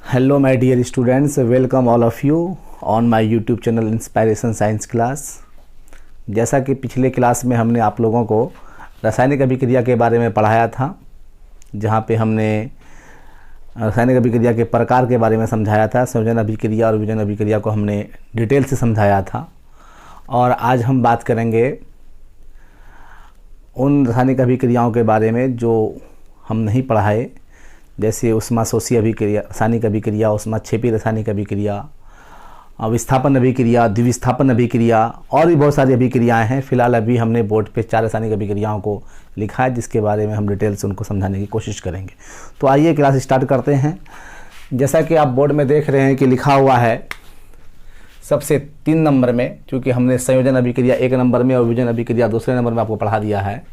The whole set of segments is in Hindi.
Hello my dear students, welcome all of you on my YouTube channel inspiration science class. जैसा कि पिछले क्लास में हमने आप लोगों को रासायनिक अभिक्रिया के बारे में पढ़ाया था, जहाँ पे हमने रासायनिक अभिक्रिया के प्रकार के बारे में समझाया था। संयोजन अभिक्रिया और वियोजन अभिक्रिया को हमने डिटेल से समझाया था। और आज हम बात करेंगे उन रासायनिक अभिक्रियाओं के बारे में जो हम नहीं पढ़ाए, जैसे उष्माशोषी अभिक्रिया, रासायनिक अभिक्रिया, उष्माक्षेपी रासायनिक अभिक्रिया, विस्थापन अभिक्रिया, द्विविस्थापन अभिक्रिया और भी बहुत सारी अभिक्रियाएं हैं। फिलहाल अभी हमने बोर्ड पे 4 रासायनिक अभिक्रियाओं को लिखा है, जिसके बारे में हम डिटेल से उनको समझाने की कोशिश करेंगे। तो आइए क्लास स्टार्ट करते हैं। जैसा कि आप बोर्ड में देख रहे हैं कि लिखा हुआ है सबसे 3 नंबर में, क्योंकि हमने संयोजन अभिक्रिया 1 नंबर में और वियोजन अभिक्रिया 2 नंबर में आपको पढ़ा दिया है।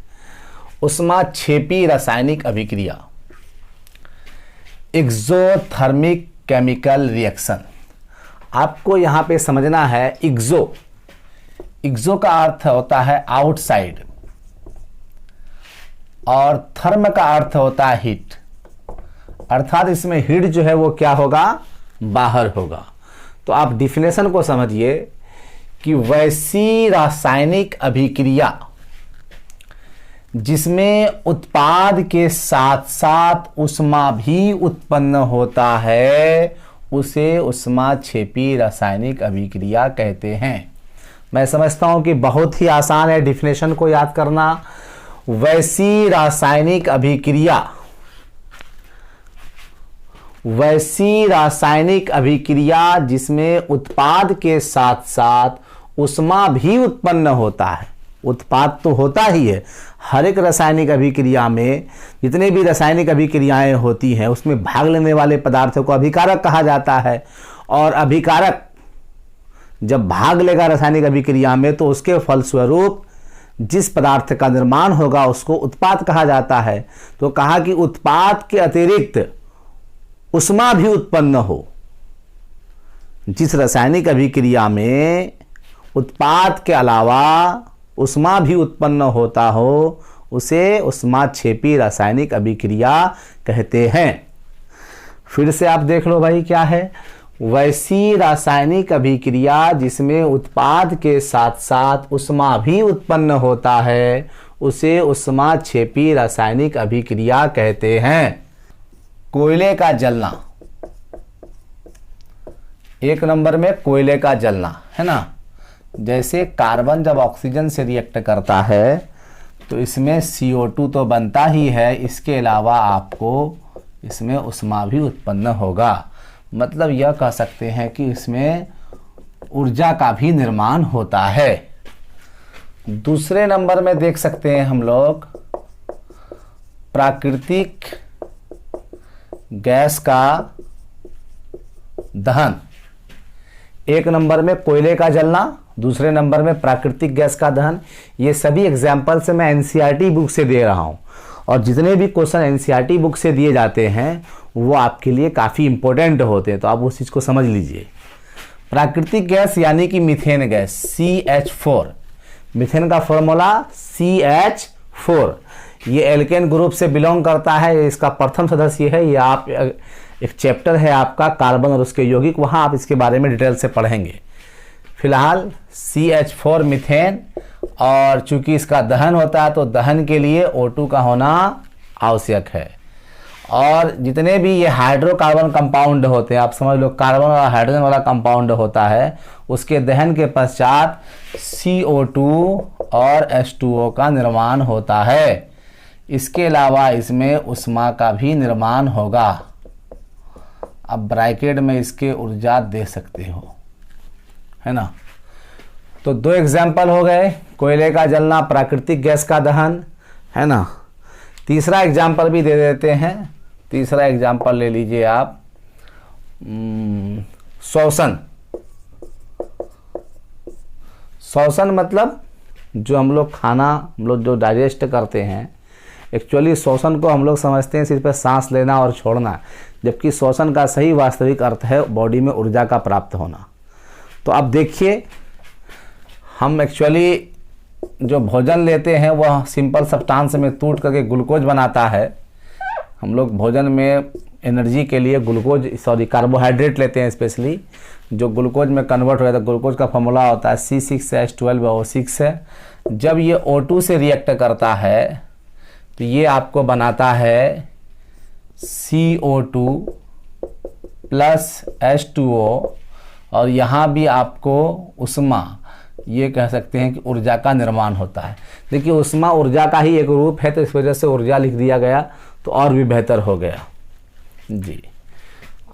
उष्माक्षेपी रासायनिक अभिक्रिया, एक्सोथर्मिक केमिकल रिएक्शन। आपको यहाँ पे समझना है एक्सो का अर्थ होता है आउटसाइड और थर्म का अर्थ होता है हीट, अर्थात इसमें हीट जो है वो क्या होगा, बाहर होगा। तो आप डिफिनेशन को समझिए कि वैसी रासायनिक अभिक्रिया जिसमें उत्पाद के साथ साथ उष्मा भी उत्पन्न होता है, उसे उष्माक्षेपी रासायनिक अभिक्रिया कहते हैं। मैं समझता हूं कि बहुत ही आसान है डिफिनेशन को याद करना। वैसी रासायनिक अभिक्रिया जिसमें उत्पाद के साथ साथ उष्मा भी उत्पन्न होता है। उत्पाद तो होता ही है, हर एक रासायनिक अभिक्रिया में जितने भी रासायनिक अभिक्रियाएं होती हैं उसमें भाग लेने वाले पदार्थों को अभिकारक कहा जाता है। और अभिकारक जब भाग लेगा रासायनिक अभिक्रिया में तो उसके फलस्वरूप जिस पदार्थ का निर्माण होगा उसको उत्पाद कहा जाता है। तो कहा कि उत्पाद के अतिरिक्त उष्मा भी उत्पन्न हो। जिस रासायनिक अभिक्रिया में उत्पाद के अलावा उष्मा भी उत्पन्न होता हो, उसे उष्माक्षेपी रासायनिक अभिक्रिया कहते हैं। फिर से आप देख लो भाई, क्या है? वैसी रासायनिक अभिक्रिया जिसमें उत्पाद के साथ साथ उष्मा भी उत्पन्न होता है, उसे उष्माक्षेपी रासायनिक अभिक्रिया कहते हैं। कोयले का जलना, 1 नंबर में कोयले का जलना है ना। जैसे कार्बन जब ऑक्सीजन से रिएक्ट करता है तो इसमें CO2 तो बनता ही है, इसके अलावा आपको इसमें उष्मा भी उत्पन्न होगा। मतलब यह कह सकते हैं कि इसमें ऊर्जा का भी निर्माण होता है। 2 नंबर में देख सकते हैं हम लोग प्राकृतिक गैस का दहन। 1 नंबर में कोयले का जलना, 2 नंबर में प्राकृतिक गैस का दहन। ये सभी एग्जाम्पल से मैं एनसीईआरटी बुक से दे रहा हूँ, और जितने भी क्वेश्चन एनसीईआरटी बुक से दिए जाते हैं वो आपके लिए काफ़ी इंपॉर्टेंट होते हैं, तो आप उस चीज़ को समझ लीजिए। प्राकृतिक गैस यानी कि मीथेन गैस, CH4। मीथेन का फॉर्मूला CH4। ये एल्केन ग्रुप से बिलोंग करता है, इसका प्रथम सदस्य है। ये आप एक चैप्टर है आपका कार्बन और उसके यौगिक, वहाँ आप इसके बारे में डिटेल से पढ़ेंगे। फिलहाल CH4 मीथेन, और चूंकि इसका दहन होता है तो दहन के लिए O2 का होना आवश्यक है। और जितने भी ये हाइड्रोकार्बन कंपाउंड होते हैं, आप समझ लो कार्बन और हाइड्रोजन वाला कंपाउंड होता है, उसके दहन के पश्चात CO2 और H2O का निर्माण होता है। इसके अलावा इसमें उष्मा का भी निर्माण होगा। अब ब्रैकेट में इसके ऊर्जा दे सकते हो, है ना। तो 2 एग्जाम्पल हो गए, कोयले का जलना, प्राकृतिक गैस का दहन, है ना। तीसरा एग्जाम्पल भी दे देते हैं। तीसरा एग्जाम्पल ले लीजिए आप, श्वसन। श्वसन मतलब जो हम लोग खाना जो डाइजेस्ट करते हैं, एक्चुअली श्वसन को हम लोग समझते हैं सिर्फ सांस लेना और छोड़ना, जबकि श्वसन का सही वास्तविक अर्थ है बॉडी में ऊर्जा का प्राप्त होना। तो अब देखिए, हम एक्चुअली जो भोजन लेते हैं वह सिंपल सब्सटेंस में टूट करके ग्लूकोज बनाता है। हम लोग भोजन में एनर्जी के लिए कार्बोहाइड्रेट लेते हैं स्पेशली, जो ग्लूकोज में कन्वर्ट हो जाता है। ग्लूकोज का फॉर्मूला होता है C6H12O6 है। जब ये O2 से रिएक्ट करता है तो ये आपको बनाता है CO2 प्लस H2O, और यहाँ भी आपको उष्मा, ये कह सकते हैं कि ऊर्जा का निर्माण होता है। देखिए उष्मा ऊर्जा का ही एक रूप है, तो इस वजह से ऊर्जा लिख दिया गया तो और भी बेहतर हो गया जी।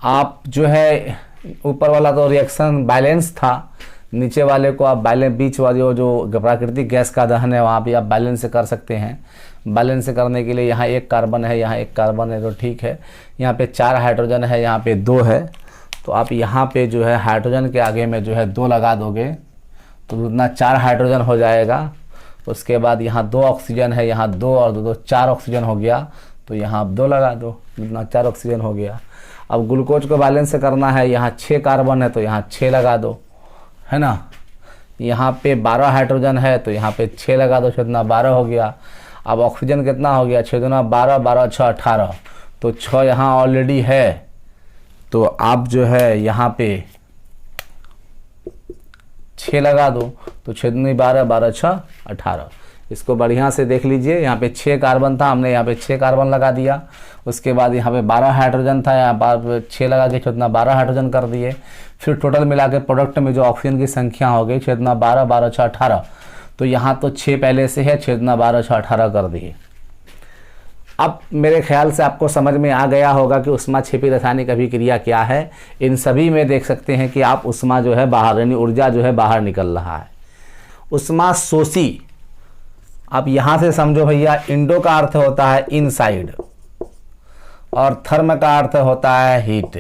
आप जो है ऊपर वाला तो रिएक्शन बैलेंस था, नीचे वाले को आप बैलेंस, बीच वाले जो प्राकृतिक गैस का दहन है वहाँ भी आप बैलेंस कर सकते हैं। बैलेंस करने के लिए यहाँ एक कार्बन है, यहाँ एक कार्बन है, तो ठीक है। यहाँ पे 4 हाइड्रोजन है, यहाँ पे 2 है, तो आप यहाँ पे जो है हाइड्रोजन के आगे में जो है 2 लगा दोगे तो उतना 4 हाइड्रोजन हो जाएगा। उसके बाद यहाँ 2 ऑक्सीजन है, यहाँ 2 और 2 4 ऑक्सीजन हो गया, तो यहाँ आप 2 लगा दो, इतना 4 ऑक्सीजन हो गया। अब ग्लूकोज को बैलेंस करना है, यहाँ 6 कार्बन है तो यहाँ 6 लगा दो, है ना। यहाँ पे 12 हाइड्रोजन है तो यहाँ पे 6 लगा दो, 6 12 हो गया। अब ऑक्सीजन कितना हो गया, 6 दूना 12, 12 6 18, तो 6 यहाँ ऑलरेडी है, तो आप जो है यहाँ पे 6 लगा दो, तो 6 दूनी 12, 12 6 18। इसको बढ़िया से देख लीजिए, यहाँ पे 6 कार्बन था, हमने यहाँ पे 6 कार्बन लगा दिया। उसके बाद यहाँ पे 12 हाइड्रोजन था, यहाँ पर 6 लगा के 6 12 हाइड्रोजन कर दिए। फिर टोटल मिला के प्रोडक्ट में जो ऑक्सीजन की संख्या हो गई 6 12, 12 6 18, तो यहाँ तो 6 पहले से है, 6 12 6 18 कर दिए। अब मेरे ख्याल से आपको समझ में आ गया होगा कि ऊष्माक्षेपी रासायनिक अभिक्रिया क्या है। इन सभी में देख सकते हैं कि आप ऊष्मा जो है बाहर, यानी ऊर्जा जो है बाहर निकल रहा है। ऊष्मा शोषी, आप यहाँ से समझो भैया, इंडो का अर्थ होता है इनसाइड और थर्म का अर्थ होता है हीट।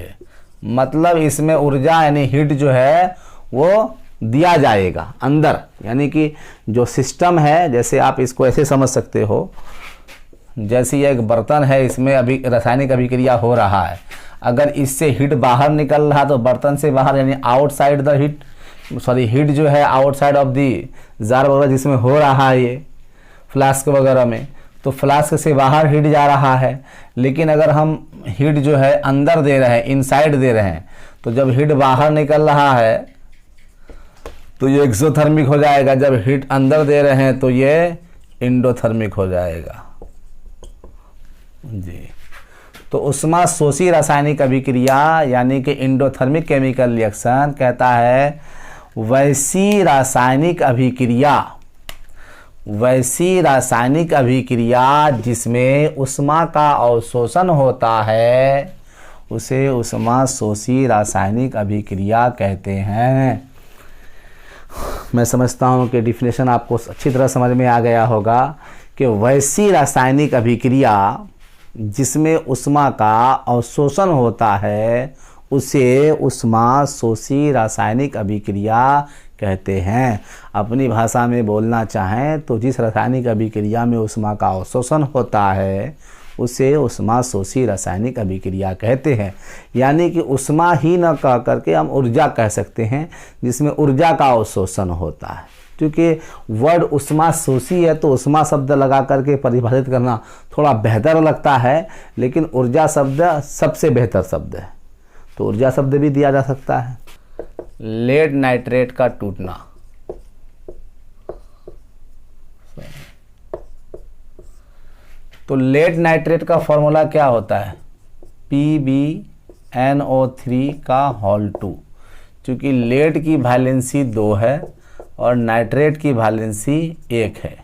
मतलब इसमें ऊर्जा यानी हीट जो है वो दिया जाएगा अंदर, यानी कि जो सिस्टम है, जैसे आप इसको ऐसे समझ सकते हो, जैसे ये एक बर्तन है, इसमें अभी रासायनिक अभिक्रिया हो रहा है। अगर इससे हीट बाहर निकल रहा तो बर्तन से बाहर, यानी outside the heat, sorry heat जो है आउटसाइड ऑफ दी जार वगैरह जिसमें हो रहा है, ये फ्लास्क वगैरह में, तो फ्लास्क से बाहर हीट जा रहा है। लेकिन अगर हम हीट जो है अंदर दे रहे हैं, इनसाइड दे रहे हैं, तो जब हीट बाहर निकल रहा है तो ये एक्सोथर्मिक हो जाएगा, जब हीट अंदर दे रहे हैं तो ये इंडोथर्मिक हो जाएगा जी। तो ऊष्मा शोषी रासायनिक अभिक्रिया यानी कि इंडोथर्मिक केमिकल रिएक्शन कहता है वैसी रासायनिक अभिक्रिया जिसमें ऊष्मा का अवशोषण होता है, उसे ऊष्मा शोषी रासायनिक अभिक्रिया कहते हैं। मैं समझता हूँ कि डिफिनेशन आपको अच्छी तरह समझ में आ गया होगा कि वैसी रासायनिक अभिक्रिया जिसमें ऊष्मा का अवशोषण होता है, उसे ऊष्मा शोषी रासायनिक अभिक्रिया कहते हैं। अपनी भाषा में बोलना चाहें तो जिस रासायनिक अभिक्रिया में ऊष्मा का अवशोषण होता है उसे ऊष्मा शोषी रासायनिक अभिक्रिया कहते हैं। यानी कि ऊष्मा ही न कह करके हम ऊर्जा कह सकते हैं, जिसमें ऊर्जा का अवशोषण होता है। क्योंकि वर्ड ऊष्मा शोषी है तो ऊष्मा शब्द लगा करके परिभाषित करना थोड़ा बेहतर लगता है, लेकिन ऊर्जा शब्द सबसे बेहतर शब्द है, तो ऊर्जा शब्द भी दिया जा सकता है। लेड नाइट्रेट का टूटना, तो लेड नाइट्रेट का फॉर्मूला क्या होता है, PbNO3 का होल 2। चूँकि लेड की वैलेंसी 2 है और नाइट्रेट की वैलेंसी 1 है,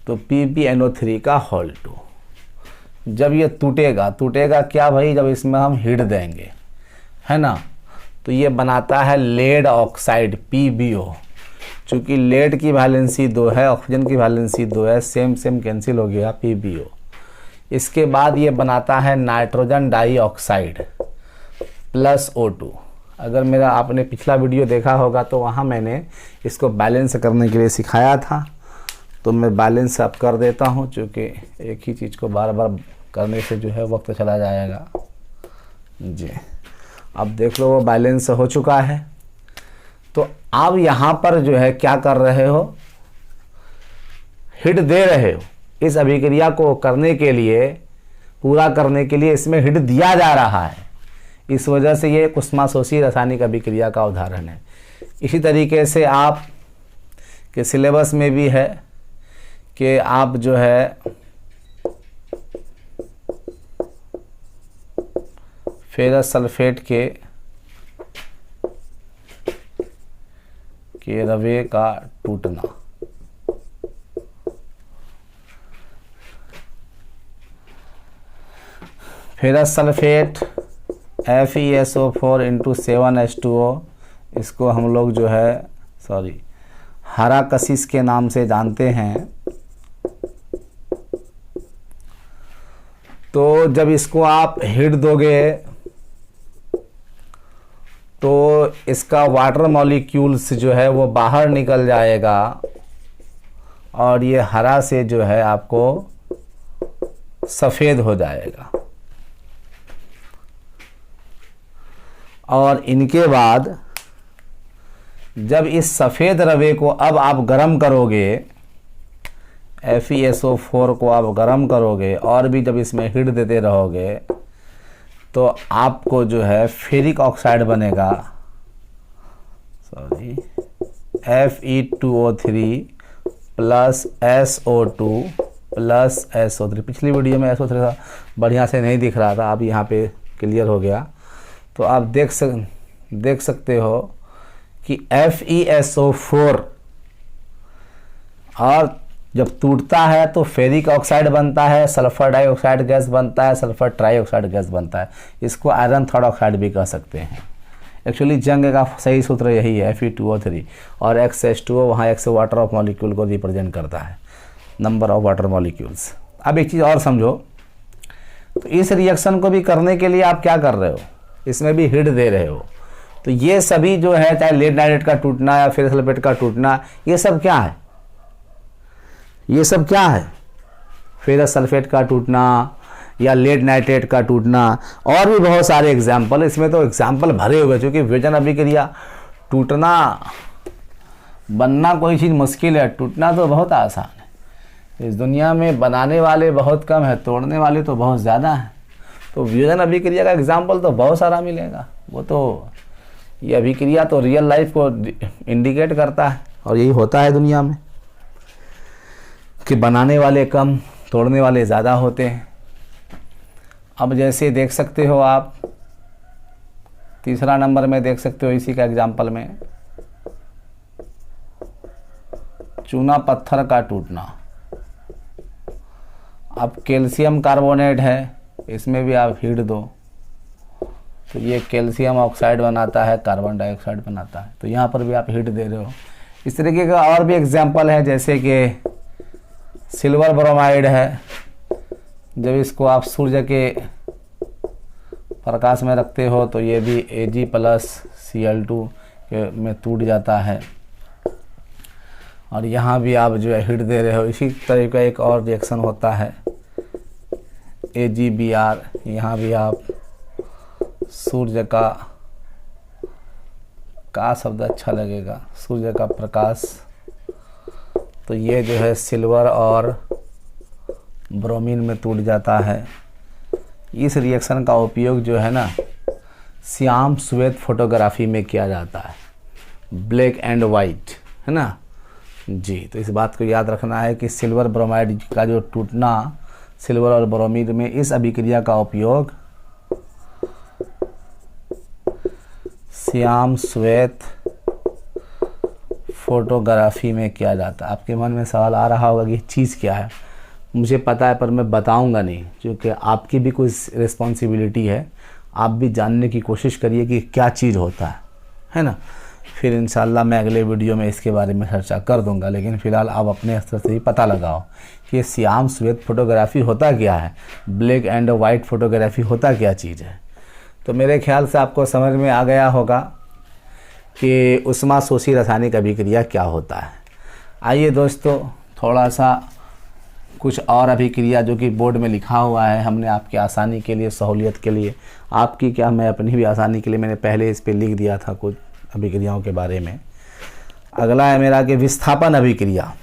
तो PbNO3 का होल 2। जब ये टूटेगा क्या भाई, जब इसमें हम हीट देंगे, है ना, तो ये बनाता है लेड ऑक्साइड PbO। चूँकि लेड की वैलेंसी 2 है, ऑक्सीजन की वैलेंसी 2 है, सेम कैंसिल हो गया PbO। इसके बाद ये बनाता है नाइट्रोजन डाइऑक्साइड प्लस O2। अगर मेरा आपने पिछला वीडियो देखा होगा तो वहाँ मैंने इसको बैलेंस करने के लिए सिखाया था, तो मैं बैलेंस अब कर देता हूँ, चूँकि एक ही चीज़ को बार बार करने से जो है वक्त चला जाएगा जी। अब देख लो वो बैलेंस हो चुका है। तो अब यहाँ पर जो है क्या कर रहे हो, हीट दे रहे हो। इस अभिक्रिया को करने के लिए पूरा करने के लिए इसमें हिट दिया जा रहा है। इस वजह से ये ऊष्माशोषी रासायनिक अभिक्रिया का उदाहरण है। इसी तरीके से आप के सिलेबस में भी है कि आप जो है फेरस सल्फेट के रवे का टूटना, ferrous sulphate FeSO4 into 7H2O, इसको हम लोग जो है हरा कशिश के नाम से जानते हैं। तो जब इसको आप हिट दोगे तो इसका वाटर मॉलिक्यूल्स जो है वो बाहर निकल जाएगा और ये हरा से जो है आपको सफ़ेद हो जाएगा। और इनके बाद जब इस सफ़ेद रवे को अब आप गर्म करोगे, FeSO4 को आप गर्म करोगे और भी जब इसमें हिट देते रहोगे तो आपको जो है फेरिक ऑक्साइड बनेगा, Fe2O3 plus SO2 plus SO3। पिछली वीडियो में SO3 बढ़िया से नहीं दिख रहा था, अब यहाँ पे क्लियर हो गया। तो आप देख सकते हो कि FeSO4 और जब टूटता है तो फेरिक ऑक्साइड बनता है, सल्फर डाइऑक्साइड गैस बनता है, सल्फर ट्राइऑक्साइड गैस बनता है। इसको आयरन थर्ड ऑक्साइड भी कह सकते हैं। एक्चुअली जंग का सही सूत्र यही है, Fe2O3 और XH2O, वहाँ X वाटर ऑफ मॉलिक्यूल को रिप्रेजेंट करता है, नंबर ऑफ वाटर मॉलिक्यूल्स। अब एक चीज़ और समझो, तो इस रिएक्शन को भी करने के लिए आप क्या कर रहे हो, इसमें भी हिट दे रहे हो। तो ये सभी जो है, चाहे लेड नाइट्रेट का टूटना या फेरस सल्फेट का टूटना, ये सब क्या है, ये सब क्या है, फेरस सल्फेट का टूटना या लेड नाइट्रेट का टूटना, और भी बहुत सारे एग्जाम्पल। इसमें तो एग्जाम्पल भरे हुए, क्योंकि विजन अभिक्रिया टूटना बनना कोई चीज़ मुश्किल है, टूटना तो बहुत आसान है। इस दुनिया में बनाने वाले बहुत कम है, तोड़ने वाले तो बहुत ज़्यादा हैं। तो विजन अभिक्रिया का एग्जाम्पल तो बहुत सारा मिलेगा। वो तो ये अभिक्रिया तो रियल लाइफ को इंडिकेट करता है, और यही होता है दुनिया में कि बनाने वाले कम, तोड़ने वाले ज़्यादा होते हैं। अब जैसे देख सकते हो आप, तीसरा नंबर में देख सकते हो इसी का एग्जाम्पल में, चूना पत्थर का टूटना। अब कैल्शियम कार्बोनेट है, इसमें भी आप हीट दो तो ये कैल्शियम ऑक्साइड बनाता है, कार्बन डाइऑक्साइड बनाता है। तो यहाँ पर भी आप हीट दे रहे हो। इस तरीके का और भी एग्जाम्पल है, जैसे कि सिल्वर ब्रोमाइड है, जब इसको आप सूर्य के प्रकाश में रखते हो तो ये भी Ag+Cl2 में टूट जाता है। और यहाँ भी आप जो है हिट दे रहे हो। इसी तरह का एक और रिएक्शन होता है AgBr, यहाँ भी आप सूर्य का शब्द अच्छा लगेगा, सूर्य का प्रकाश। तो ये जो है सिल्वर और ब्रोमीन में टूट जाता है। इस रिएक्शन का उपयोग जो है ना श्याम श्वेत फोटोग्राफी में किया जाता है, ब्लैक एंड वाइट, है ना जी। तो इस बात को याद रखना है कि सिल्वर ब्रोमाइड का जो टूटना, सिल्वर और ब्रोमीन में, इस अभिक्रिया का उपयोग श्याम श्वेत फोटोग्राफी में किया जाता है। आपके मन में सवाल आ रहा होगा कि चीज़ क्या है। मुझे पता है पर मैं बताऊंगा नहीं, क्योंकि आपकी भी कोई रिस्पॉन्सिबिलिटी है। आप भी जानने की कोशिश करिए कि क्या चीज़ होता है ना। फिर इंशाल्लाह मैं अगले वीडियो में इसके बारे में चर्चा कर दूंगा। लेकिन फ़िलहाल आप अपने स्तर से ही पता लगाओ कि श्याम श्वेत फोटोग्राफी होता क्या है, ब्लैक एंड वाइट फोटोग्राफी होता क्या चीज़ है। तो मेरे ख्याल से आपको समझ में आ गया होगा कि ऊष्माशोषी रासायनिक अभिक्रिया क्या होता है। आइए दोस्तों, थोड़ा सा कुछ और अभिक्रिया जो कि बोर्ड में लिखा हुआ है, हमने आपकी आसानी के लिए, सहूलियत के लिए, आपकी क्या मैं अपनी भी आसानी के लिए मैंने पहले इस पे लिख दिया था कुछ अभिक्रियाओं के बारे में। अगला है मेरा कि विस्थापन अभिक्रिया।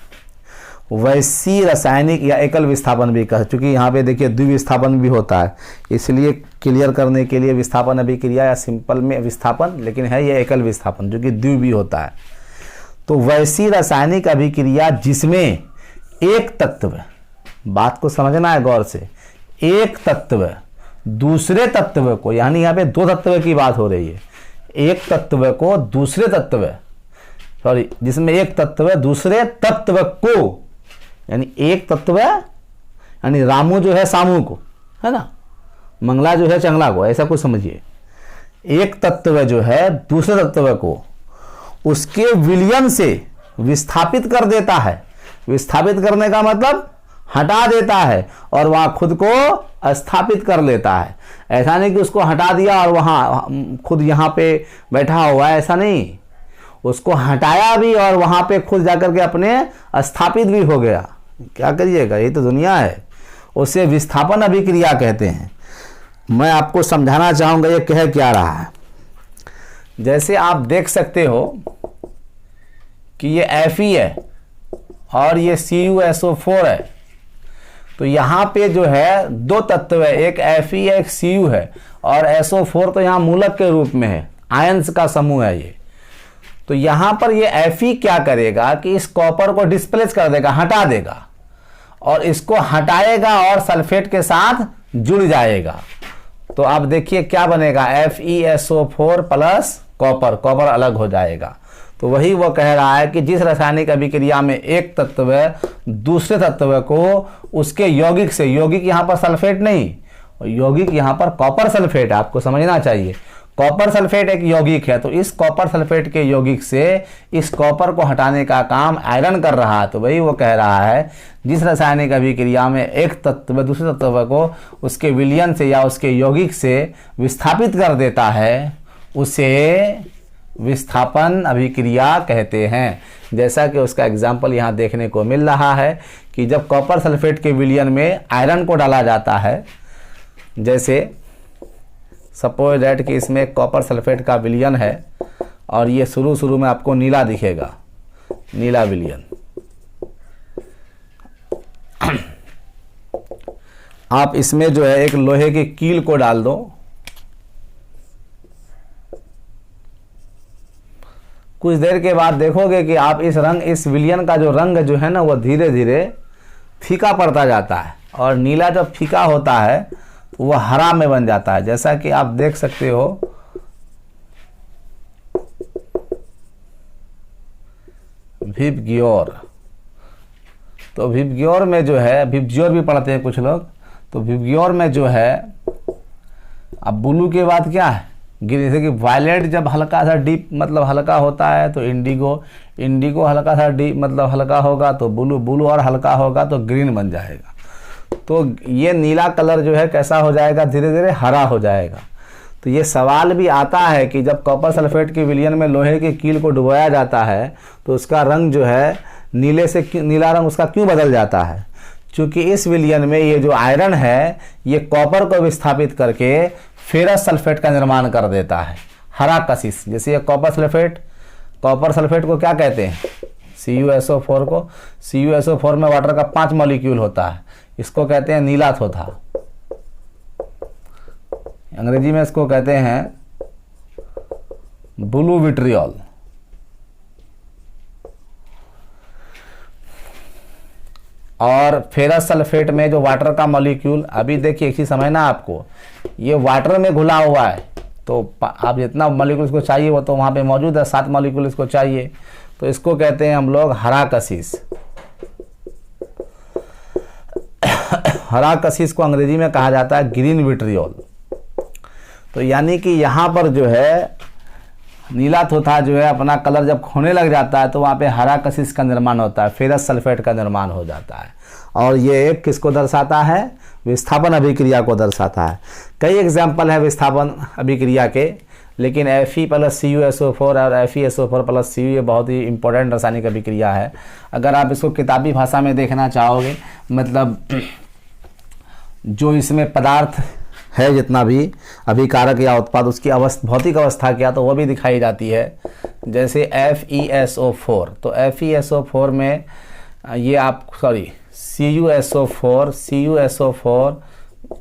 वैसी रासायनिक या एकल विस्थापन भी कह, चूँकि यहाँ पे देखिए द्विविस्थापन भी होता है, इसलिए क्लियर करने के लिए विस्थापन अभिक्रिया या सिंपल में विस्थापन, लेकिन है ये एकल विस्थापन जो कि द्वि भी होता है। तो वैसी रासायनिक अभिक्रिया जिसमें एक तत्व, बात को समझना है गौर से, एक तत्व दूसरे तत्व को, यानी यहाँ पे दो तत्व की बात हो रही है, एक तत्व को दूसरे तत्व, सॉरी, जिसमें एक तत्व दूसरे तत्व को, यानी एक तत्व यानी रामू जो है सामू को, है ना, मंगला जो है चंगला को, ऐसा कुछ समझिए। एक तत्व जो है दूसरे तत्व को उसके विलयन से विस्थापित कर देता है। विस्थापित करने का मतलब हटा देता है और वहां खुद को स्थापित कर लेता है। ऐसा नहीं कि उसको हटा दिया और वहां खुद यहां पे बैठा हुआ है, ऐसा नहीं, उसको हटाया भी और वहां पे खुद जाकर के अपने स्थापित भी हो गया। क्या करिएगा, ये तो दुनिया है, उसे विस्थापन अभिक्रिया कहते हैं। मैं आपको समझाना चाहूंगा ये कह क्या रहा है। जैसे आप देख सकते हो कि ये Fe है और ये CuSO4 है, तो यहाँ पे जो है दो तत्व है, एक Fe है एक Cu है, और SO4 तो यहाँ मूलक के रूप में है, आयंस का समूह है ये। तो यहाँ पर ये Fe क्या करेगा कि इस कॉपर को डिस्प्लेस कर देगा, हटा देगा, और इसको हटाएगा और सल्फेट के साथ जुड़ जाएगा। तो आप देखिए क्या बनेगा, FeSO4 प्लस कॉपर, कॉपर अलग हो जाएगा। तो वही वो कह रहा है कि जिस रासायनिक अभिक्रिया में एक तत्व दूसरे तत्व को उसके यौगिक से, यौगिक यहाँ पर सल्फेट नहीं, यौगिक यहाँ पर कॉपर सल्फेट है, आपको समझना चाहिए। कॉपर सल्फेट एक यौगिक है, तो इस कॉपर सल्फेट के यौगिक से इस कॉपर को हटाने का काम आयरन कर रहा है। तो वही वो कह रहा है जिस रासायनिक अभिक्रिया में एक तत्व दूसरे तत्व को उसके विलयन से या उसके यौगिक से विस्थापित कर देता है, उसे विस्थापन अभिक्रिया कहते हैं। जैसा कि उसका एग्जाम्पल यहाँ देखने को मिल रहा है कि जब कॉपर सल्फेट के विलयन में आयरन को डाला जाता है, जैसे सपोज दैट कि इसमें कॉपर सल्फेट का विलयन है और ये शुरू में आपको नीला दिखेगा, नीला विलयन। आप इसमें जो है एक लोहे की कील को डाल दो, कुछ देर के बाद देखोगे कि आप इस विलयन का जो रंग जो है ना वो धीरे धीरे फीका पड़ता जाता है, और नीला जब फीका होता है तो वह हरा में बन जाता है। जैसा कि आप देख सकते हो विबग्योर, तो विबग्योर में जो है, विबग्योर भी पढ़ते हैं कुछ लोग, तो विबग्योर में जो है अब ब्लू के बाद क्या है, जैसे कि वायलेट जब हल्का सा डीप मतलब हल्का होता है तो इंडिगो, इंडिगो हल्का सा डीप मतलब हल्का होगा तो ब्लू, ब्लू और हल्का होगा तो ग्रीन बन जाएगा। तो ये नीला कलर जो है कैसा हो जाएगा, धीरे धीरे हरा हो जाएगा। तो ये सवाल भी आता है कि जब कॉपर सल्फेट के विलयन में लोहे की कील को डुबोया जाता है तो उसका रंग जो है नीले से नीला रंग उसका क्यों बदल जाता है, क्योंकि इस विलयन में ये जो आयरन है ये कॉपर को विस्थापित करके फेरस सल्फेट का निर्माण कर देता है, हरा कशिश। जैसे ये कॉपर सल्फेट को क्या कहते हैं, CuSO4 को, CuSO4 में वाटर का 5 मॉलिक्यूल होता है, इसको कहते हैं नीला थोथा, अंग्रेजी में इसको कहते हैं ब्लू विट्रियोल। और फेरस सल्फेट में जो वाटर का मॉलिक्यूल, अभी देखिए एक चीज समझना आपको, ये वाटर में घुला हुआ है तो आप जितना मॉलिक्यूल इसको चाहिए वो तो वहाँ पे मौजूद है, 7 मॉलिक्यूल इसको चाहिए, तो इसको कहते हैं हम लोग हरा कशिश। हरा कशिश को अंग्रेजी में कहा जाता है ग्रीन विट्रियोल। तो यानी कि यहाँ पर जो है नीला थोथा जो है अपना कलर जब खोने लग जाता है तो वहाँ पे हरा कशिश का निर्माण होता है, फेरस सल्फेट का निर्माण हो जाता है। और ये एक किसको दर्शाता है, विस्थापन अभिक्रिया को दर्शाता है। कई एग्जाम्पल है विस्थापन अभिक्रिया के, लेकिन Fe प्लस CuSO4 और FeSO4 प्लस Cu ये बहुत ही इंपॉर्टेंट रासायनिक अभिक्रिया है। अगर आप इसको किताबी भाषा में देखना चाहोगे, मतलब जो इसमें पदार्थ है जितना भी अभिकारक या उत्पाद उसकी भौतिक अवस्था क्या, तो वो भी दिखाई जाती है। जैसे FeSO4, तो FeSO4 में ये आप सॉरी CuSO4 CuSO4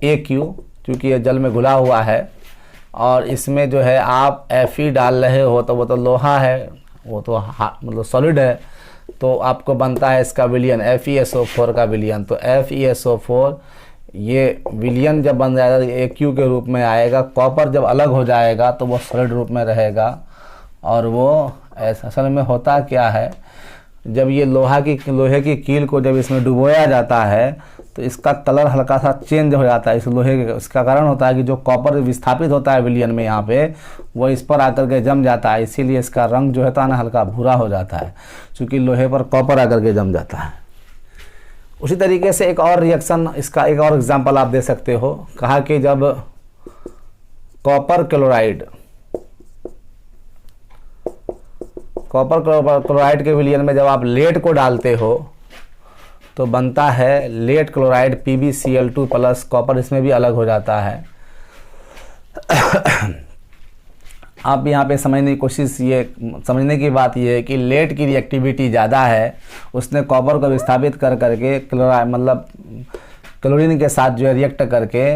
क्योंकि ये जल में घुला हुआ है और इसमें जो है आप Fe डाल रहे हो तो वो तो लोहा है, वो तो मतलब सॉलिड है, तो आपको बनता है इसका विलियन FeSO4 का विलियन। तो FeSO4 ये विलियन जब बन जाएगा Aq के रूप में आएगा। कॉपर जब अलग हो जाएगा तो वो सॉलिड रूप में रहेगा। और वो असल में होता क्या है, जब ये लोहे की कील को जब इसमें डुबोया जाता है तो इसका कलर हल्का सा चेंज हो जाता है इस लोहे के। इसका कारण होता है कि जो कॉपर विस्थापित होता है विलियन में यहाँ पे, वो इस पर आकर के जम जाता है, इसीलिए इसका रंग जो है ना हल्का भूरा हो जाता है, क्योंकि लोहे पर कॉपर आकर के जम जाता है। उसी तरीके से एक और रिएक्शन, इसका एक और एग्जांपल आप दे सकते हो। कहा कि जब कॉपर क्लोराइड के विलियन में जब आप लेड को डालते हो तो बनता है lead chloride PbCl2 plus. Copper इसमें भी अलग हो जाता है। आप यहाँ पे समझने की कोशिश, ये समझने की बात ये है कि लेड की रिएक्टिविटी ज़्यादा है, उसने कॉपर को विस्थापित कर करके मतलब क्लोरीन के साथ जो है रिएक्ट करके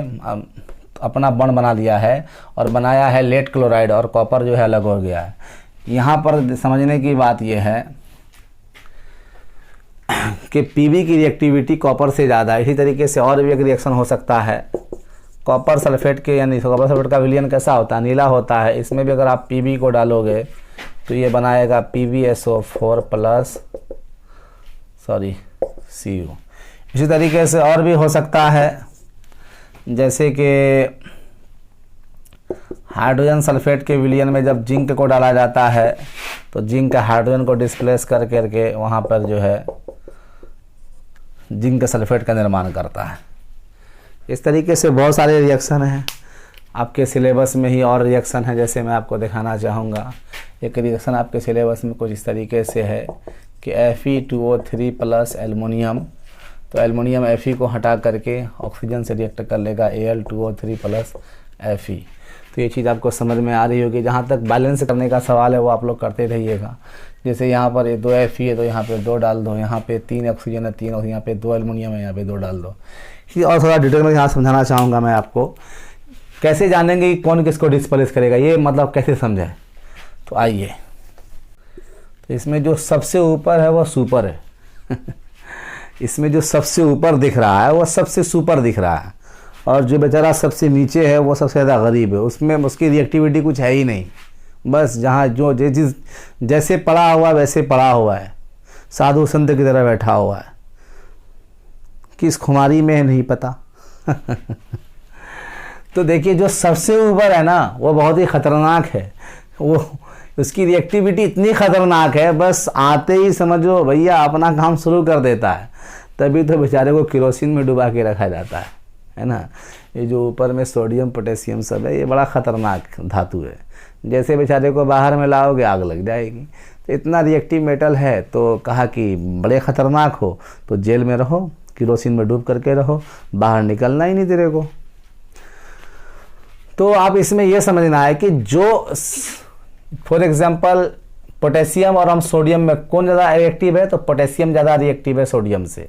अपना बॉन्ड बना दिया है और बनाया है लेड क्लोराइड, और कॉपर जो है अलग हो गया है। यहाँ पर समझने की बात यह है कि Pb की रिएक्टिविटी कॉपर से ज़्यादा है। इसी तरीके से और भी एक रिएक्शन हो सकता है कॉपर सल्फेट के, यानी कॉपर सल्फेट का विलियन कैसा होता है, नीला होता है। इसमें भी अगर आप Pb को डालोगे तो ये बनाएगा PbSO4 प्लस Cu। इसी तरीके से और भी हो सकता है, जैसे कि हाइड्रोजन सल्फेट के विलियन में जब जिंक को डाला जाता है तो जिंक हाइड्रोजन को डिस्प्लेस कर करके वहाँ पर जो है जिंक सल्फेट का निर्माण करता है। इस तरीके से बहुत सारे रिएक्शन हैं आपके सिलेबस में ही। और रिएक्शन है जैसे मैं आपको दिखाना चाहूँगा। एक रिएक्शन आपके सिलेबस में कुछ इस तरीके से है कि Fe2O3 प्लस एल्युमिनियम, तो एल्युमिनियम Fe को हटा करके ऑक्सीजन से रिएक्ट कर लेगा Al2O3 प्लस Fe। तो ये चीज़ आपको समझ में आ रही होगी। जहाँ तक बैलेंस करने का सवाल है वो आप लोग करते रहिएगा। जैसे यहाँ पर 2 Fe है तो यहाँ पे 2 डाल दो, यहाँ पे 3 ऑक्सीजन है 3, और यहाँ पे 2 एल्युमिनियम है यहाँ पे 2 डाल दो। और थोड़ा डिटेल में यहाँ समझाना चाहूँगा मैं आपको, कैसे जानेंगे कि कौन किसको डिस्प्लेस करेगा, ये मतलब कैसे समझें। तो आइए, तो इसमें जो सबसे ऊपर है वो सुपर है इसमें जो सबसे ऊपर दिख रहा है वो सबसे सुपर दिख रहा है, और जो बेचारा सबसे नीचे है वो सबसे ज़्यादा गरीब है। उसमें उसकी रिएक्टिविटी कुछ है ही नहीं, बस जहाँ जो जिस जैसे पड़ा हुआ वैसे पड़ा हुआ है, साधु संत की तरह बैठा हुआ है, किस खुमारी में है नहीं पता तो देखिए जो सबसे ऊपर है ना वो बहुत ही ख़तरनाक है। वो उसकी रिएक्टिविटी इतनी ख़तरनाक है, बस आते ही समझो भैया अपना काम शुरू कर देता है। तभी तो बेचारे को केरोसिन में डुबा के रखा जाता है ना। ये जो ऊपर में सोडियम पोटेशियम सब है, ये बड़ा ख़तरनाक धातु है। जैसे बेचारे को बाहर में लाओगे आग लग जाएगी। तो इतना रिएक्टिव मेटल है, तो कहा कि बड़े ख़तरनाक हो तो जेल में रहो, केरोसिन में डूब करके रहो, बाहर निकलना ही नहीं तेरे को। तो आप इसमें यह समझना है कि जो फॉर एग्जांपल पोटेशियम और हम सोडियम में कौन ज़्यादा रिएक्टिव है, तो पोटेशियम ज़्यादा रिएक्टिव है सोडियम से।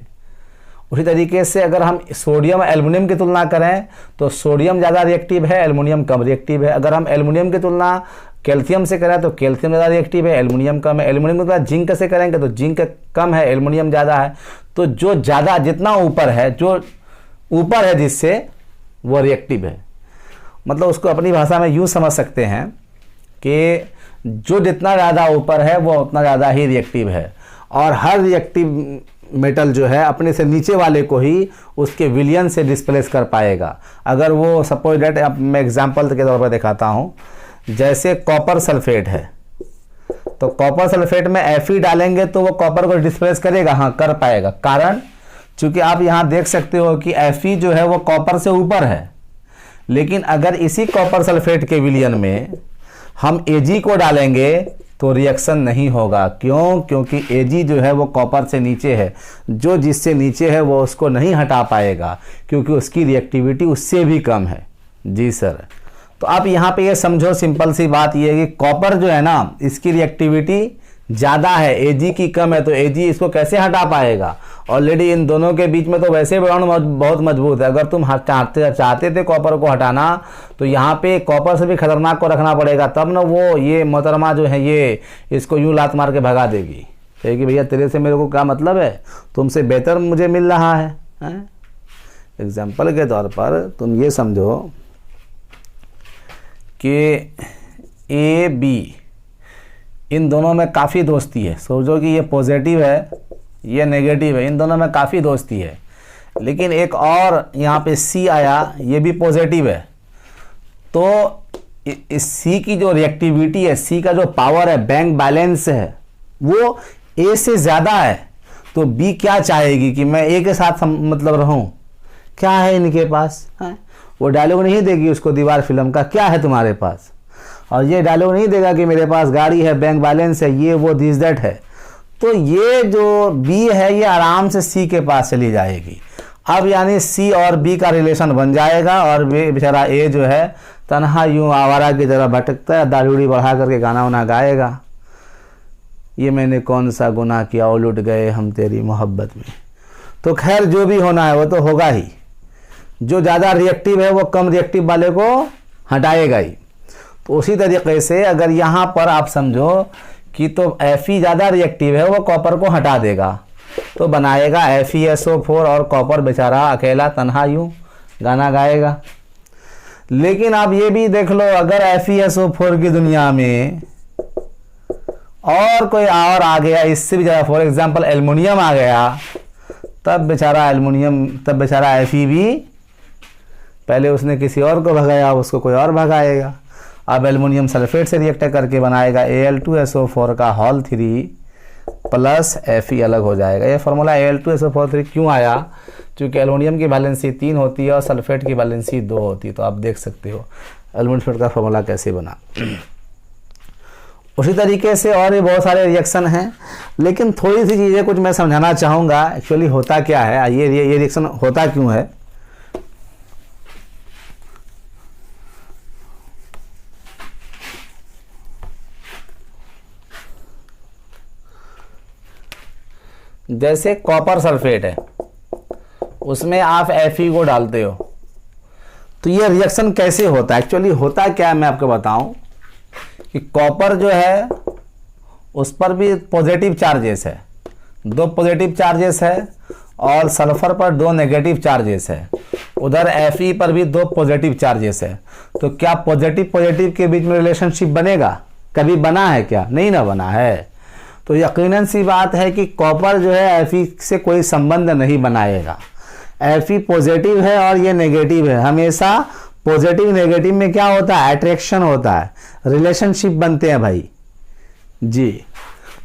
उसी तरीके से अगर हम सोडियम एल्युमिनियम की तुलना करें तो सोडियम ज़्यादा रिएक्टिव है, एल्युमिनियम कम रिएक्टिव है। अगर हम एल्युमिनियम की तुलना कैल्शियम से करें तो कैल्शियम ज़्यादा रिएक्टिव है, एल्युमिनियम कम है। एल्युमिनियम की तुलना जिंक से करेंगे तो जिंक कम है, एल्युमिनियम ज़्यादा है। तो जो ज़्यादा जितना ऊपर है, जो ऊपर है जिससे वो रिएक्टिव है। मतलब उसको अपनी भाषा में यूँ समझ सकते हैं कि जो जितना ज़्यादा ऊपर है वो उतना ज़्यादा ही रिएक्टिव है, और हर रिएक्टिव मेटल जो है अपने से नीचे वाले को ही उसके विलियन से डिस्प्लेस कर पाएगा। अगर वो सपोज डेट मैं एग्जांपल के तौर पर दिखाता हूँ, जैसे कॉपर सल्फेट है, तो कॉपर सल्फेट में Fe डालेंगे तो वो कॉपर को डिस्प्लेस करेगा, हाँ कर पाएगा। कारण चूँकि आप यहाँ देख सकते हो कि Fe जो है वो कॉपर से ऊपर है, लेकिन अगर इसी कॉपर सल्फेट के विलियन में हम Ag को डालेंगे तो रिएक्शन नहीं होगा। क्यों? क्योंकि Ag जो है वो कॉपर से नीचे है, जो जिससे नीचे है वो उसको नहीं हटा पाएगा, क्योंकि उसकी रिएक्टिविटी उससे भी कम है। जी सर। तो आप यहाँ पे ये समझो, सिंपल सी बात ये है कि कॉपर जो है ना, इसकी रिएक्टिविटी ज़्यादा है, Ag की कम है, तो Ag इसको कैसे हटा पाएगा? ऑलरेडी इन दोनों के बीच में तो वैसे बॉन्ड बहुत मजबूत है। अगर तुम चाहते थे कॉपर को हटाना तो यहाँ पे कॉपर से भी खतरनाक को रखना पड़ेगा, तब ना वो ये मोहतरमा जो है ये इसको यूँ लात मार के भगा देगी, कहेगी भैया तेरे से मेरे को क्या मतलब है, तुमसे बेहतर मुझे मिल रहा है। एग्जाम्पल के तौर पर तुम ये समझो कि AB इन दोनों में काफ़ी दोस्ती है। सोचो कि ये पॉजिटिव है, ये नेगेटिव है, इन दोनों में काफ़ी दोस्ती है। लेकिन एक और यहाँ पे C आया, ये भी पॉजिटिव है, तो इस C की जो रिएक्टिविटी है, C का जो पावर है, बैंक बैलेंस है, वो A से ज़्यादा है। तो B क्या चाहेगी कि मैं A के साथ मतलब रहूँ। क्या है इनके पास है? वो डायलॉग नहीं देगी उसको दीवार फिल्म का, क्या है तुम्हारे पास, और ये डायलॉग नहीं देगा कि मेरे पास गाड़ी है, बैंक बैलेंस है, ये वो दिस दैट है। तो ये जो B है ये आराम से C के पास चली जाएगी। अब यानी C और B का रिलेशन बन जाएगा और बेचारा A जो है तन्हा यूं आवारा की तरह भटकता है, दाढ़ी बढ़ा करके गाना वाना गाएगा, ये मैंने कौन सा गुनाह किया, ओ लुट गए हम तेरी मोहब्बत में। तो खैर जो भी होना है वो तो होगा ही, जो ज़्यादा रिएक्टिव है वो कम रिएक्टिव वाले को हटाएगा ही। तो उसी तरीके से अगर यहाँ पर आप समझो कि तो Fe ज़्यादा रिएक्टिव है, वो कॉपर को हटा देगा, तो बनाएगा FeSO4 और कॉपर बेचारा अकेला तन्हा यूं गाना गाएगा। लेकिन आप ये भी देख लो, अगर FeSO4 की दुनिया में और कोई और आ गया इससे भी ज़्यादा, फॉर एग्जांपल एल्युमिनियम आ गया, तब बेचारा Fe भी पहले उसने किसी और को भगाया, उसको कोई और भगाएगा। अब एल्युमिनियम सल्फेट से रिएक्ट करके बनाएगा Al2SO4 का होल 3 प्लस Fe अलग हो जाएगा। ये फार्मूला Al2SO4 क्यों आया? क्योंकि एल्युमिनियम की वैलेंसी 3 होती है और सल्फेट की वैलेंसी 2 होती है। तो आप देख सकते हो एल्युमिनियम सल्फेट का फार्मूला कैसे बना। उसी तरीके से और भी बहुत सारे रिएक्शन हैं, लेकिन थोड़ी सी चीज़ें कुछ मैं समझाना चाहूँगा। एक्चुअली होता क्या है, ये रिएक्शन होता क्यों है। जैसे कॉपर सल्फेट है, उसमें आप Fe को डालते हो, तो ये रिएक्शन कैसे होता है। एक्चुअली होता क्या है मैं आपको बताऊं कि कॉपर जो है उस पर भी पॉजिटिव चार्जेस है, 2 पॉजिटिव चार्जेस है, और सल्फर पर 2 नेगेटिव चार्जेस है। उधर Fe पर भी 2 पॉजिटिव चार्जेस है। तो क्या पॉजिटिव के बीच में रिलेशनशिप बनेगा? कभी बना है क्या? नहीं ना बना है। तो यकीनन सी बात है कि कॉपर जो है Fe से कोई संबंध नहीं बनाएगा। Fe पॉजिटिव है और ये नेगेटिव है। हमेशा पॉजिटिव नेगेटिव में क्या होता है? अट्रैक्शन होता है, रिलेशनशिप बनते हैं भाई जी।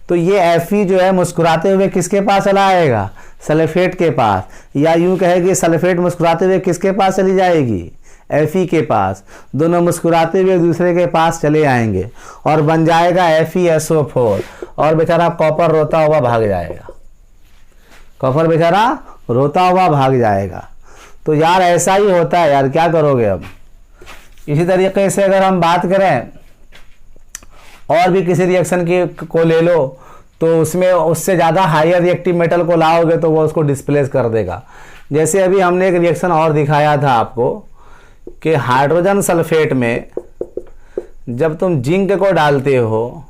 तो ये Fe जो है मुस्कुराते हुए किसके पास चला आएगा? सल्फेट के पास। या यूं कहे कि सल्फेट मुस्कुराते हुए किसके पास चली जाएगी? Fe के पास। दोनों मुस्कुराते हुए दूसरे के पास चले आएंगे और बन जाएगा FeSO4, और बेचारा कॉपर रोता हुआ भाग जाएगा। कॉपर बेचारा रोता हुआ भाग जाएगा। तो यार ऐसा ही होता है यार, क्या करोगे अब। इसी तरीके से अगर हम बात करें और भी किसी रिएक्शन की को ले लो, तो उसमें उससे ज़्यादा हायर रिएक्टिव मेटल को लाओगे तो वो उसको डिस्प्लेस कर देगा। जैसे अभी हमने एक रिएक्शन और दिखाया था आपको कि हाइड्रोजन सल्फेट में जब तुम जिंक को डालते हो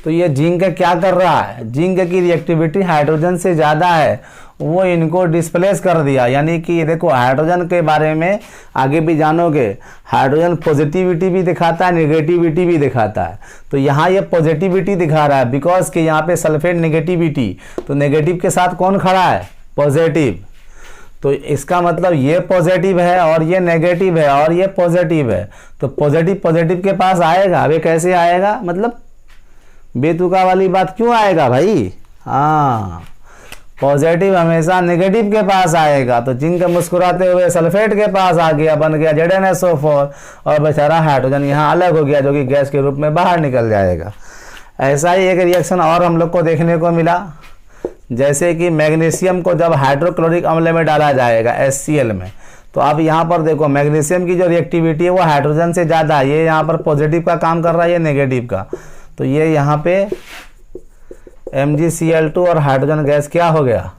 तो ये जिंक क्या कर रहा है? जिंक की रिएक्टिविटी हाइड्रोजन से ज़्यादा है, वो इनको डिस्प्लेस कर दिया। यानी कि देखो हाइड्रोजन के बारे में आगे भी जानोगे, हाइड्रोजन पॉजिटिविटी भी दिखाता है, नेगेटिविटी भी दिखाता है। तो यहाँ ये पॉजिटिविटी दिखा रहा है बिकॉज कि यहाँ पे सल्फेट नेगेटिविटी, तो नेगेटिव के साथ कौन खड़ा है? पॉजिटिव। तो इसका मतलब ये पॉजिटिव है और ये नेगेटिव है और ये पॉजिटिव है। तो पॉजिटिव के पास आएगा। अब ये कैसे आएगा? मतलब बेतुका वाली बात क्यों आएगा भाई? हाँ, पॉजिटिव हमेशा नेगेटिव के पास आएगा। तो जिंक मुस्कुराते हुए सल्फेट के पास आ गया, बन गया ZnSO4, और बेचारा हाइड्रोजन यहाँ अलग हो गया जो कि गैस के रूप में बाहर निकल जाएगा। ऐसा ही एक रिएक्शन और हम लोग को देखने को मिला, जैसे कि मैग्नीशियम को जब हाइड्रोक्लोरिक अम्ल में डाला जाएगा HCl में, तो आप यहाँ पर देखो मैग्नीशियम की जो रिएक्टिविटी है वो हाइड्रोजन से ज़्यादा है। ये यहाँ पर पॉजिटिव का काम कर रहा है, ये नेगेटिव का। तो ये यहाँ पे MgCl2 और हाइड्रोजन गैस क्या हो गया,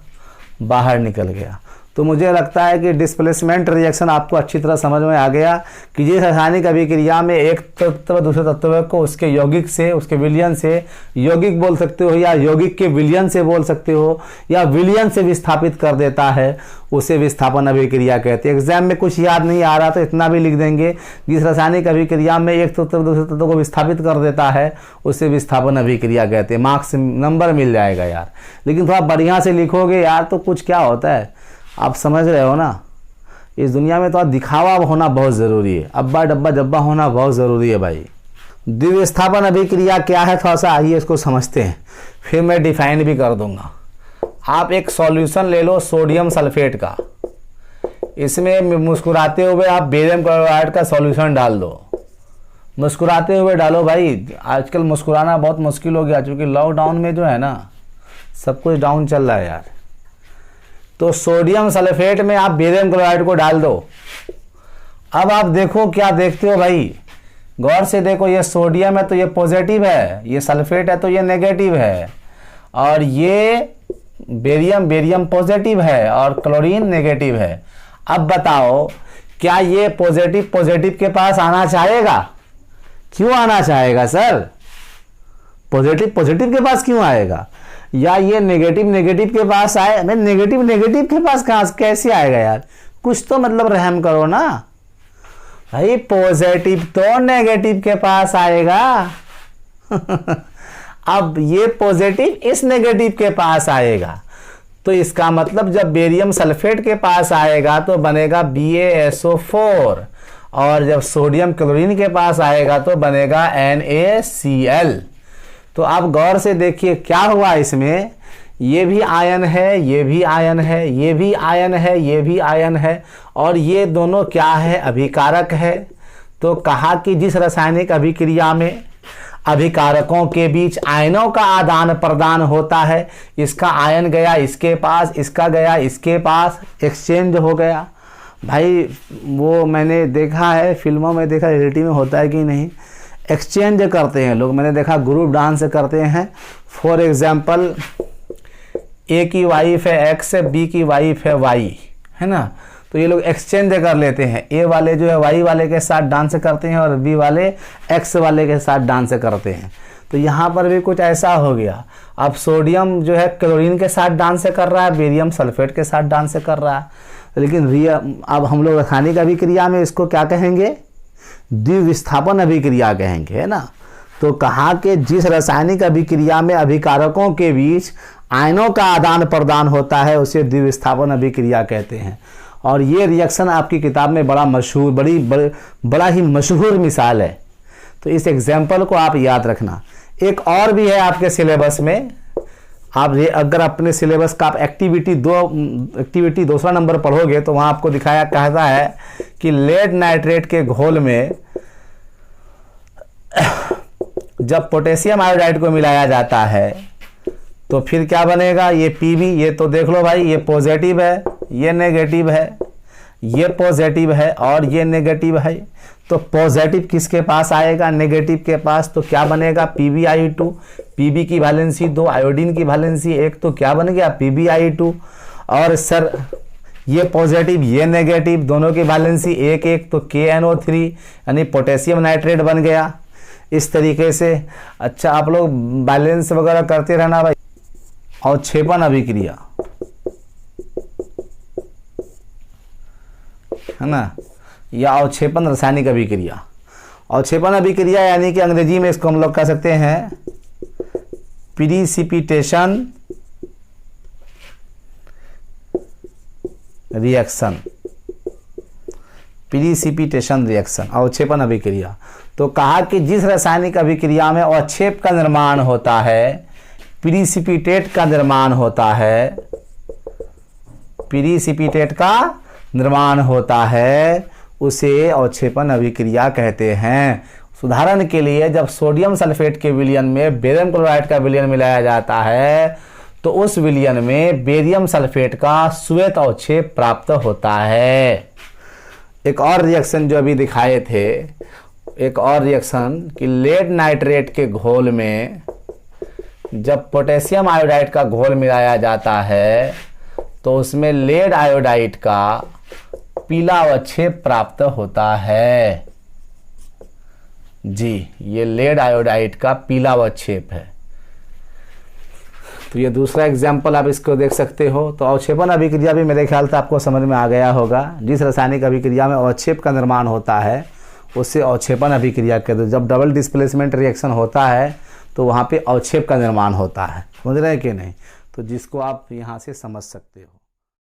बाहर निकल गया। तो मुझे लगता है कि डिस्प्लेसमेंट रिएक्शन आपको अच्छी तरह समझ में आ गया कि जिस रासायनिक अभिक्रिया में एक तत्व दूसरे तत्व को उसके यौगिक से, उसके विलयन से, यौगिक बोल सकते हो या यौगिक के विलयन से बोल सकते हो, या विलयन से विस्थापित कर देता है, उसे विस्थापन अभिक्रिया कहते हैं। एग्जाम में कुछ याद नहीं आ रहा तो इतना भी लिख देंगे, जिस रासायनिक अभिक्रिया में एक तत्व दूसरे तत्व को विस्थापित कर देता है उसे विस्थापन अभिक्रिया कहते हैं। मार्क्स नंबर मिल जाएगा यार, लेकिन थोड़ा बढ़िया से लिखोगे यार तो कुछ क्या होता है आप समझ रहे हो ना। इस दुनिया में तो दिखावा होना बहुत ज़रूरी है, अब्बा डब्बा जब्बा होना बहुत ज़रूरी है भाई। द्विविस्थापन अभिक्रिया क्या है थोड़ा सा आइए इसको समझते हैं, फिर मैं डिफाइन भी कर दूंगा। आप एक सॉल्यूशन ले लो सोडियम सल्फेट का, इसमें मुस्कुराते हुए आप बेरियम क्लोराइड का सॉल्यूशन डाल दो, मुस्कुराते हुए डालो भाई। आजकल मुस्कुराना बहुत मुश्किल हो गया क्योंकि लॉकडाउन में जो है ना सब कुछ डाउन चल रहा है यार। तो सोडियम सल्फेट में आप बेरियम क्लोराइड को डाल दो। अब आप देखो क्या देखते हो भाई, गौर से देखो, ये सोडियम है तो ये पॉजिटिव है, ये सल्फेट है तो ये नेगेटिव है, और ये बेरियम पॉजिटिव है और क्लोरीन नेगेटिव है। अब बताओ क्या ये पॉजिटिव के पास आना चाहेगा? क्यों आना चाहेगा सर? पॉजिटिव के पास क्यों आएगा? या ये नेगेटिव के पास आए? मैं नेगेटिव के पास कहां कैसे आएगा यार? कुछ तो मतलब रहम करो ना भाई, पॉजिटिव तो नेगेटिव के पास आएगा। अब ये पॉजिटिव इस नेगेटिव के पास आएगा, तो इसका मतलब जब बेरियम सल्फेट के पास आएगा तो बनेगा BaSO4, और जब सोडियम क्लोरीन के पास आएगा तो बनेगा NaCl। तो आप गौर से देखिए क्या हुआ इसमें, ये भी आयन है, ये भी आयन है, ये भी आयन है, ये भी आयन है, और ये दोनों क्या है? अभिकारक है। तो कहा कि जिस रासायनिक अभिक्रिया में अभिकारकों के बीच आयनों का आदान प्रदान होता है, इसका आयन गया इसके पास, इसका गया इसके पास, एक्सचेंज हो गया भाई। वो मैंने देखा है, फिल्मों में देखा, रियलिटी में होता है कि नहीं, एक्सचेंज करते हैं लोग। मैंने देखा ग्रुप डांस करते हैं। फॉर एग्जाम्पल ए की वाइफ है X, बी की वाइफ है Y, है ना, तो ये लोग एक्सचेंज कर लेते हैं। ए वाले जो है Y वाले के साथ डांस करते हैं और बी वाले X वाले के साथ डांस करते हैं। तो यहाँ पर भी कुछ ऐसा हो गया। अब सोडियम जो है क्लोरीन के साथ डांस कर रहा है, बेरियम सल्फेट के साथ डांस कर रहा है, लेकिन अब हम लोग रासायनिक अभिक्रिया में इसको क्या कहेंगे? द्विविस्थापन अभिक्रिया कहेंगे, है ना। तो कहा कि जिस रासायनिक अभिक्रिया में अभिकारकों के बीच आयनों का आदान प्रदान होता है उसे द्विविस्थापन अभिक्रिया कहते हैं। और ये रिएक्शन आपकी किताब में बड़ा मशहूर, बड़ा ही मशहूर मिसाल है। तो इस एग्जाम्पल को आप याद रखना। एक और भी है आपके सिलेबस में, आप ये अगर अपने सिलेबस का आप एक्टिविटी दूसरा नंबर पढ़ोगे तो वहाँ आपको दिखाया कहता है कि लेड नाइट्रेट के घोल में जब पोटेशियम आयोडाइड को मिलाया जाता है तो फिर क्या बनेगा? ये Pb, ये तो देख लो भाई, ये पॉजिटिव है, ये नेगेटिव है, ये पॉजिटिव है और ये नेगेटिव है। तो पॉजिटिव किसके पास आएगा? नेगेटिव के पास। तो क्या बनेगा? PbI2। Pb की वैलेंसी 2, आयोडीन की वैलेंसी 1, तो क्या बन गया? PbI2। और सर ये पॉजिटिव ये नेगेटिव दोनों की वैलेंसी 1 तो KNO3 यानी पोटेशियम नाइट्रेट बन गया। इस तरीके से अच्छा आप लोग बैलेंस वगैरह करते रहना भाई। अवक्षेपण अभिक्रिया, है ना, या अवक्षेपण रासायनिक अभिक्रिया। अवक्षेपण अभिक्रिया यानी कि अंग्रेजी में इसको हम लोग कह सकते हैं प्रीसिपिटेशन रिएक्शन। प्रीसिपिटेशन रिएक्शन, अवक्षेपण अभिक्रिया। तो कहा कि जिस रासायनिक अभिक्रिया में अवक्षेप का निर्माण होता है, प्रीसिपिटेट का निर्माण होता है, प्रीसिपिटेट का निर्माण होता है, उसे अवक्षेपण अभिक्रिया कहते हैं। उदाहरण के लिए जब सोडियम सल्फेट के विलयन में बेरियम क्लोराइड का विलयन मिलाया जाता है तो उस विलयन में बेरियम सल्फेट का श्वेत अवक्षेप प्राप्त होता है। एक और रिएक्शन जो अभी दिखाए थे, एक और रिएक्शन कि लेड नाइट्रेट के घोल में जब पोटेशियम आयोडाइड का घोल मिलाया जाता है तो उसमें लेड आयोडाइड का पीला अवक्षेप प्राप्त होता है। जी, ये लेड आयोडाइड का पीला अवक्षेप है। तो ये दूसरा एग्जाम्पल आप इसको देख सकते हो। तो अवक्षेपण अभिक्रिया भी मेरे ख्याल से आपको समझ में आ गया होगा। जिस रासायनिक अभिक्रिया में अवक्षेप का निर्माण होता है उससे अवक्षेपण अभिक्रिया कहते हैं। जब डबल डिस्प्लेसमेंट रिएक्शन होता है तो वहाँ पे अवक्षेप का निर्माण होता है। समझ रहे हैं कि नहीं? तो जिसको आप यहाँ से समझ सकते हो।